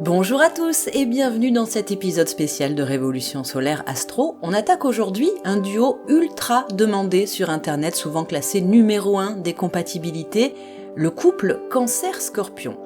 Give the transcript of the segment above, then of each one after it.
Bonjour à tous et bienvenue dans cet épisode spécial de Révolution Solaire Astro. On attaque aujourd'hui un duo ultra demandé sur internet, souvent classé numéro 1 des compatibilités, le couple Cancer-Scorpion.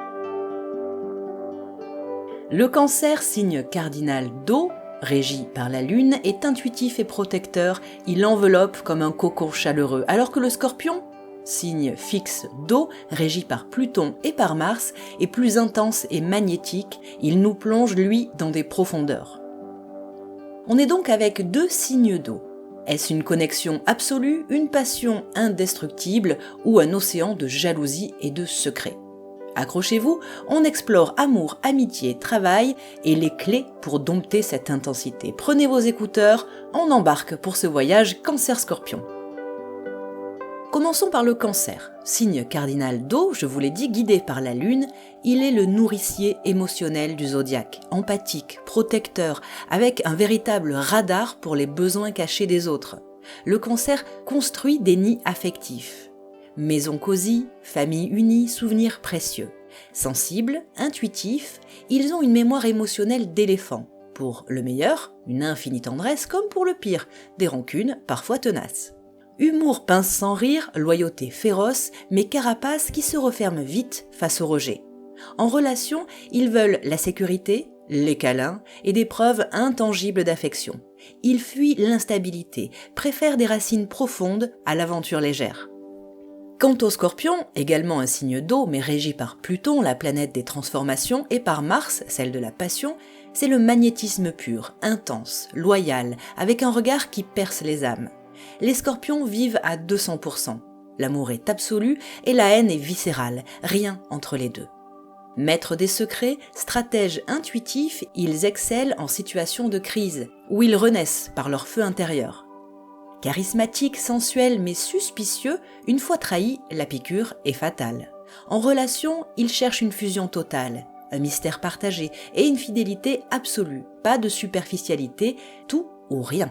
Le Cancer, signe cardinal d'eau, régi par la Lune, est intuitif et protecteur, il enveloppe comme un cocon chaleureux, alors que le Scorpion, signe fixe d'eau, régi par Pluton et par Mars, est plus intense et magnétique, il nous plonge lui dans des profondeurs. On est donc avec deux signes d'eau. Est-ce une connexion absolue, une passion indestructible ou un océan de jalousie et de secrets ? Accrochez-vous, on explore amour, amitié, travail et les clés pour dompter cette intensité. Prenez vos écouteurs, on embarque pour ce voyage Cancer-Scorpion. Commençons par le Cancer. Signe cardinal d'eau, je vous l'ai dit, guidé par la Lune, il est le nourricier émotionnel du zodiaque, empathique, protecteur, avec un véritable radar pour les besoins cachés des autres. Le Cancer construit des nids affectifs. Maison cosy, famille unie, souvenirs précieux. Sensibles, intuitifs, ils ont une mémoire émotionnelle d'éléphant. Pour le meilleur, une infinie tendresse, comme pour le pire, des rancunes parfois tenaces. Humour pince sans rire, loyauté féroce, mais carapace qui se referme vite face au rejet. En relation, ils veulent la sécurité, les câlins et des preuves intangibles d'affection. Ils fuient l'instabilité, préfèrent des racines profondes à l'aventure légère. Quant au Scorpion, également un signe d'eau mais régi par Pluton, la planète des transformations, et par Mars, celle de la passion, c'est le magnétisme pur, intense, loyal, avec un regard qui perce les âmes. Les Scorpions vivent à 200%. L'amour est absolu et la haine est viscérale, rien entre les deux. Maîtres des secrets, stratèges intuitifs, ils excellent en situation de crise, où ils renaissent par leur feu intérieur. Charismatiques, sensuels mais suspicieux, une fois trahis, la piqûre est fatale. En relation, ils cherchent une fusion totale, un mystère partagé et une fidélité absolue, pas de superficialité, tout ou rien.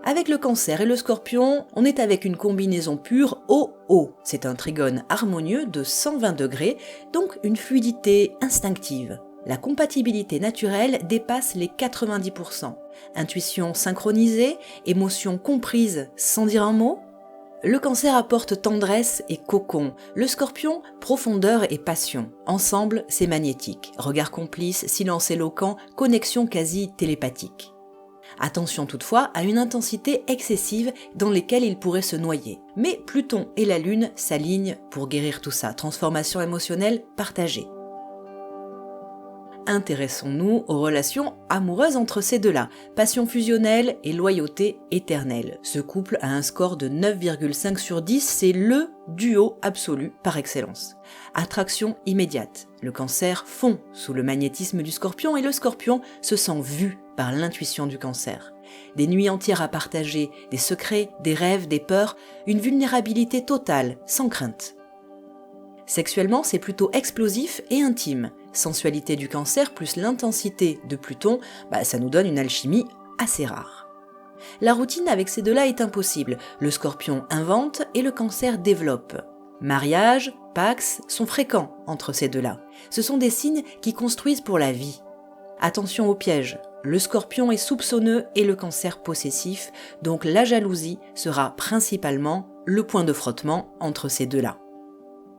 Avec le Cancer et le Scorpion, on est avec une combinaison pure O-O. C'est un trigone harmonieux de 120 degrés, donc une fluidité instinctive. La compatibilité naturelle dépasse les 90%. Intuition synchronisée, émotion comprise sans dire un mot. Le Cancer apporte tendresse et cocon, le Scorpion profondeur et passion. Ensemble, c'est magnétique. Regard complice, silence éloquent, connexion quasi télépathique. Attention toutefois à une intensité excessive dans laquelle il pourrait se noyer. Mais Pluton et la Lune s'alignent pour guérir tout ça, transformation émotionnelle partagée. Intéressons-nous aux relations amoureuses entre ces deux-là, passion fusionnelle et loyauté éternelle. Ce couple a un score de 9,5 sur 10, c'est le duo absolu par excellence. Attraction immédiate, le Cancer fond sous le magnétisme du Scorpion et le Scorpion se sent vu par l'intuition du Cancer. Des nuits entières à partager, des secrets, des rêves, des peurs, une vulnérabilité totale, sans crainte. Sexuellement, c'est plutôt explosif et intime. Sensualité du Cancer plus l'intensité de Pluton, ça nous donne une alchimie assez rare. La routine avec ces deux-là est impossible. Le Scorpion invente et le Cancer développe. Mariage, pax sont fréquents entre ces deux-là. Ce sont des signes qui construisent pour la vie. Attention aux pièges. Le Scorpion est soupçonneux et le Cancer possessif, donc la jalousie sera principalement le point de frottement entre ces deux-là.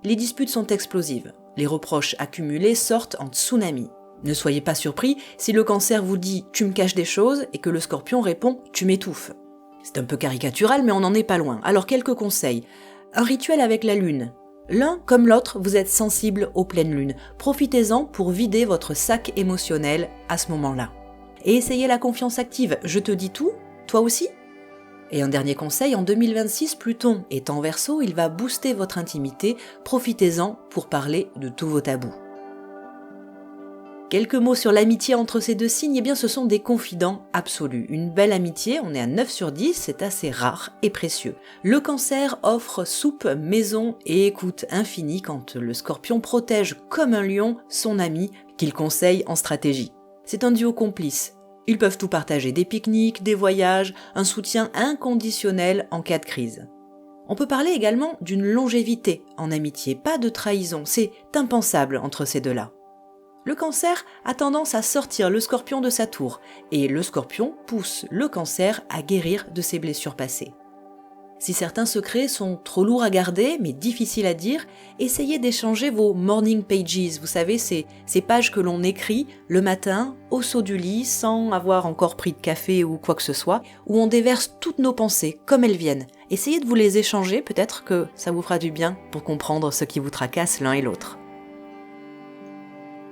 Les disputes sont explosives. Les reproches accumulés sortent en tsunami. Ne soyez pas surpris si le Cancer vous dit « tu me caches des choses » et que le Scorpion répond « tu m'étouffes ». C'est un peu caricatural mais on n'en est pas loin. Alors quelques conseils. Un rituel avec la Lune. L'un comme l'autre, vous êtes sensible aux pleines lunes. Profitez-en pour vider votre sac émotionnel à ce moment-là. Et essayez la confiance active. Je te dis tout, toi aussi ? Et un dernier conseil, en 2026, Pluton est en Verseau, il va booster votre intimité, profitez-en pour parler de tous vos tabous. Quelques mots sur l'amitié entre ces deux signes, eh bien ce sont des confidents absolus. Une belle amitié, on est à 9 sur 10, c'est assez rare et précieux. Le Cancer offre soupe, maison et écoute infinie quand le Scorpion protège comme un lion son ami qu'il conseille en stratégie. C'est un duo complice. Ils peuvent tout partager, des pique-niques, des voyages, un soutien inconditionnel en cas de crise. On peut parler également d'une longévité en amitié, pas de trahison, c'est impensable entre ces deux-là. Le Cancer a tendance à sortir le Scorpion de sa tour, et le Scorpion pousse le Cancer à guérir de ses blessures passées. Si certains secrets sont trop lourds à garder, mais difficiles à dire, essayez d'échanger vos morning pages, vous savez, ces pages que l'on écrit le matin, au saut du lit, sans avoir encore pris de café ou quoi que ce soit, où on déverse toutes nos pensées, comme elles viennent. Essayez de vous les échanger, peut-être que ça vous fera du bien pour comprendre ce qui vous tracasse l'un et l'autre.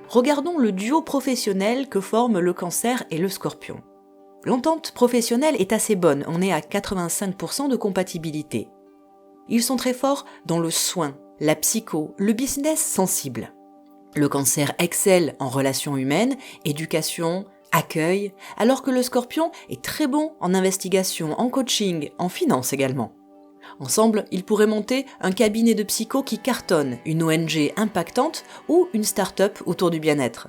Regardons le duo professionnel que forment le Cancer et le Scorpion. L'entente professionnelle est assez bonne, on est à 85% de compatibilité. Ils sont très forts dans le soin, la psycho, le business sensible. Le Cancer excelle en relations humaines, éducation, accueil, alors que le Scorpion est très bon en investigation, en coaching, en finance également. Ensemble, ils pourraient monter un cabinet de psycho qui cartonne, une ONG impactante ou une start-up autour du bien-être.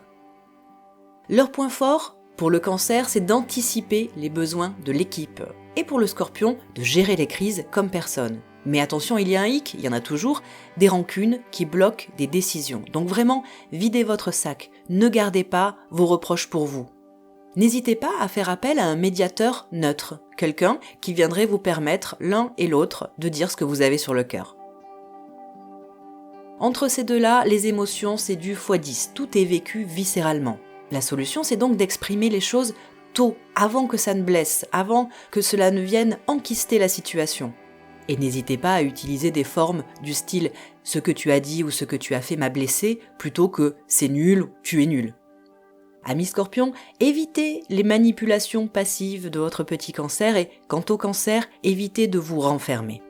Leur point fort, pour le Cancer, c'est d'anticiper les besoins de l'équipe. Et pour le Scorpion, de gérer les crises comme personne. Mais attention, il y a un hic, il y en a toujours, des rancunes qui bloquent des décisions. Donc vraiment, videz votre sac, ne gardez pas vos reproches pour vous. N'hésitez pas à faire appel à un médiateur neutre, quelqu'un qui viendrait vous permettre, l'un et l'autre, de dire ce que vous avez sur le cœur. Entre ces deux-là, les émotions, c'est du x10, tout est vécu viscéralement. La solution, c'est donc d'exprimer les choses tôt, avant que ça ne blesse, avant que cela ne vienne enquister la situation. Et n'hésitez pas à utiliser des formes du style « ce que tu as dit ou ce que tu as fait m'a blessé » plutôt que « c'est nul, tu es nul ». Amis Scorpion, évitez les manipulations passives de votre petit Cancer et, quant au Cancer, évitez de vous renfermer.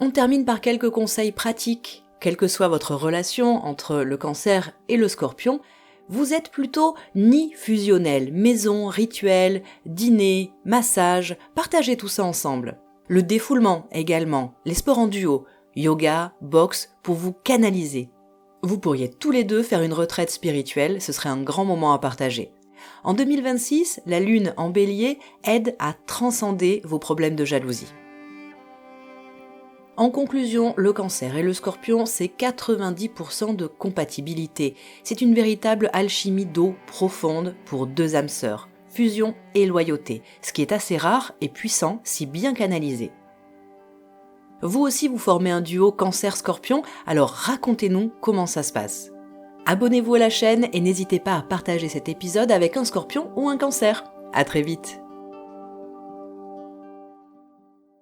On termine par quelques conseils pratiques. Quelle que soit votre relation entre le Cancer et le Scorpion, vous êtes plutôt nid fusionnel, maison, rituel, dîner, massage, partagez tout ça ensemble. Le défoulement également, les sports en duo, yoga, boxe, pour vous canaliser. Vous pourriez tous les deux faire une retraite spirituelle, ce serait un grand moment à partager. En 2026, la lune en Bélier aide à transcender vos problèmes de jalousie. En conclusion, le Cancer et le Scorpion, c'est 90% de compatibilité. C'est une véritable alchimie d'eau profonde pour deux âmes sœurs, fusion et loyauté, ce qui est assez rare et puissant si bien canalisé. Vous aussi, vous formez un duo Cancer-Scorpion, alors racontez-nous comment ça se passe. Abonnez-vous à la chaîne et n'hésitez pas à partager cet épisode avec un Scorpion ou un Cancer. À très vite.